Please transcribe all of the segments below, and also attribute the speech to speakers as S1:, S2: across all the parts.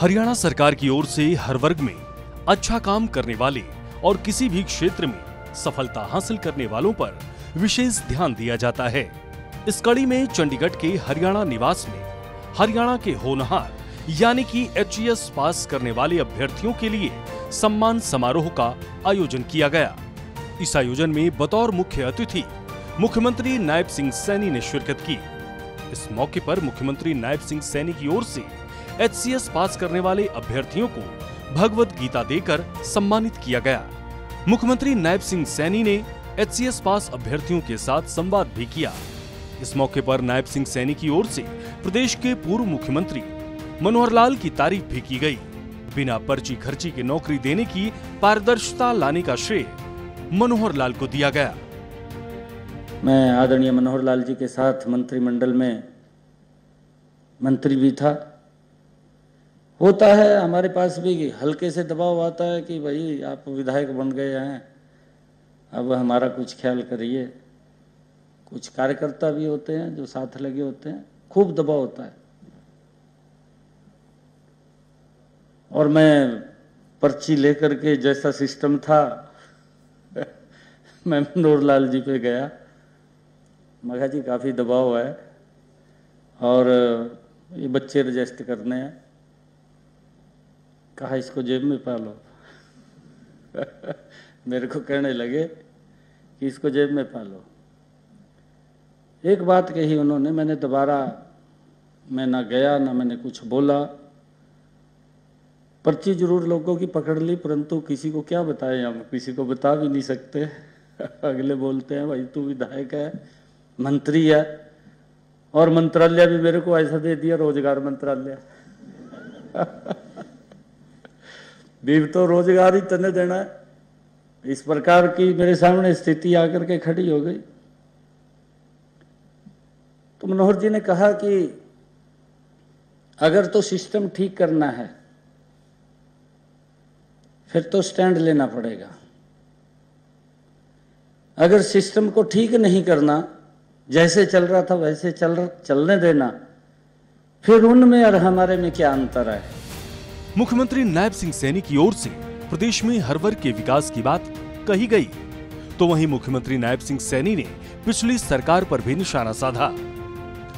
S1: हरियाणा सरकार की ओर से हर वर्ग में अच्छा काम करने वाले और किसी भी क्षेत्र में सफलता हासिल करने वालों पर विशेष ध्यान दिया जाता है। इस कड़ी में चंडीगढ़ के हरियाणा निवास में हरियाणा के होनहार यानी कि HES पास करने वाले अभ्यर्थियों के लिए सम्मान समारोह का आयोजन किया गया। इस आयोजन में बतौर मुख्य अतिथि मुख्यमंत्री नायब सिंह सैनी ने शिरकत की। इस मौके पर मुख्यमंत्री नायब सिंह सैनी की ओर से HCS पास करने वाले अभ्यर्थियों को भगवत गीता देकर सम्मानित किया गया। मुख्यमंत्री नायब सिंह सैनी ने HCS पास अभ्यर्थियों के साथ संवाद भी किया। इस मौके पर नायब सिंह सैनी की ओर से प्रदेश के पूर्व मुख्यमंत्री मनोहर लाल की तारीफ भी की गई। बिना पर्ची खर्ची के नौकरी देने की पारदर्शिता लाने का श्रेय मनोहर लाल को दिया गया।
S2: मैं आदरणीय मनोहर लाल जी के साथ मंत्रिमंडल में मंत्री भी था। होता है हमारे पास भी हल्के से दबाव आता है कि भाई आप विधायक बन गए हैं, अब हमारा कुछ ख्याल करिए। कुछ कार्यकर्ता भी होते हैं जो साथ लगे होते हैं, खूब दबाव होता है। और मैं पर्ची लेकर के जैसा सिस्टम था मैं मनोहर लाल जी पे गया। मैं कहा जी काफ़ी दबाव है और ये बच्चे रजिस्ट करने हैं। कहा इसको जेब में पालो मेरे को कहने लगे कि इसको जेब में पालो। एक बात कही उन्होंने, मैंने दोबारा मैं ना गया ना मैंने कुछ बोला। पर्ची जरूर लोगों की पकड़ ली, परंतु किसी को क्या बताएं, हम किसी को बता भी नहीं सकते। अगले बोलते हैं भाई तू विधायक है, मंत्री है, और मंत्रालय भी मेरे को ऐसा दे दिया, रोजगार मंत्रालय भी तो रोजगार ही तने देना है। इस प्रकार की मेरे सामने स्थिति आकर के खड़ी हो गई। तो मनोहर जी ने कहा कि अगर तो सिस्टम ठीक करना है फिर तो स्टैंड लेना पड़ेगा। अगर सिस्टम को ठीक नहीं करना, जैसे चल रहा था वैसे चलने देना, फिर उनमें और हमारे में क्या अंतर है।
S1: मुख्यमंत्री नायब सिंह सैनी की ओर से प्रदेश में हर वर्ग के विकास की बात कही गई, तो वहीं मुख्यमंत्री नायब सिंह सैनी ने पिछली सरकार पर भी निशाना साधा।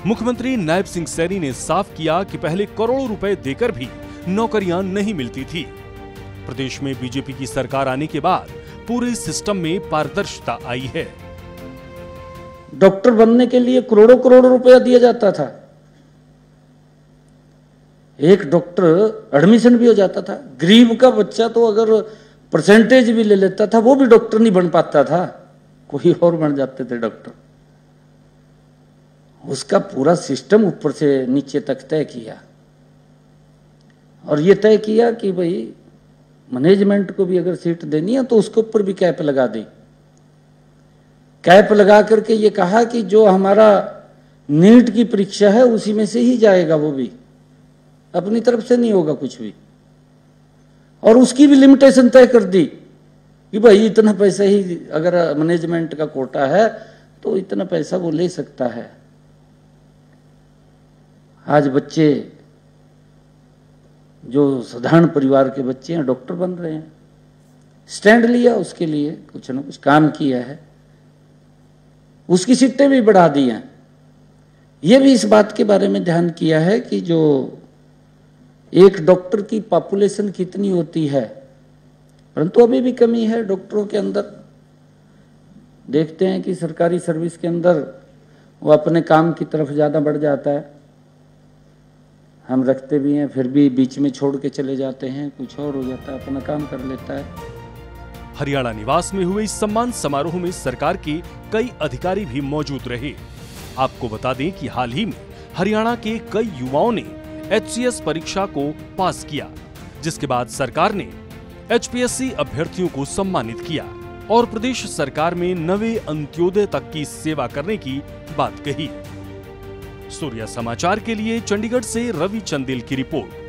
S1: मुख्यमंत्री नायब सिंह सैनी ने साफ किया कि पहले करोड़ों रुपए देकर भी नौकरियां नहीं मिलती थी। प्रदेश में बीजेपी की सरकार आने के बाद पूरे सिस्टम में पारदर्शिता आई है।
S2: डॉक्टर बनने के लिए करोड़ों करोड़ों रुपया दिया जाता था। एक डॉक्टर एडमिशन भी हो जाता था। गरीब का बच्चा तो अगर परसेंटेज भी ले लेता था वो भी डॉक्टर नहीं बन पाता था, कोई और बन जाते थे डॉक्टर। उसका पूरा सिस्टम ऊपर से नीचे तक तय किया और ये तय किया कि भाई मैनेजमेंट को भी अगर सीट देनी है तो उसके ऊपर भी कैप लगा दी। कैप लगा करके ये कहा कि जो हमारा नीट की परीक्षा है उसी में से ही जाएगा, वो भी अपनी तरफ से नहीं होगा कुछ भी। और उसकी भी लिमिटेशन तय कर दी कि भाई इतना पैसा ही अगर मैनेजमेंट का कोटा है तो इतना पैसा वो ले सकता है। आज बच्चे जो साधारण परिवार के बच्चे हैं डॉक्टर बन रहे हैं। स्टैंड लिया, उसके लिए कुछ न कुछ काम किया है, उसकी सीटें भी बढ़ा दी हैं। ये भी इस बात के बारे में ध्यान किया है कि जो एक डॉक्टर की पॉपुलेशन कितनी होती है, परंतु अभी भी कमी है डॉक्टरों के अंदर। देखते हैं कि सरकारी सर्विस के अंदर वो अपने काम की तरफ ज़्यादा बढ़ जाता है। हम रखते भी हैं फिर भी बीच में छोड़ के चले जाते हैं, कुछ और हो जाता है, अपना काम कर लेता है।
S1: हरियाणा निवास में हुए इस सम्मान समारोह में सरकार के कई अधिकारी भी मौजूद रहे। आपको बता दें कि हाल ही में हरियाणा के कई युवाओं ने HCS परीक्षा को पास किया, जिसके बाद सरकार ने HPSC अभ्यर्थियों को सम्मानित किया और प्रदेश सरकार में नवे अंत्योदय तक की सेवा करने की बात कही। सूर्या समाचार के लिए चंडीगढ़ से रवि चंदेल की रिपोर्ट।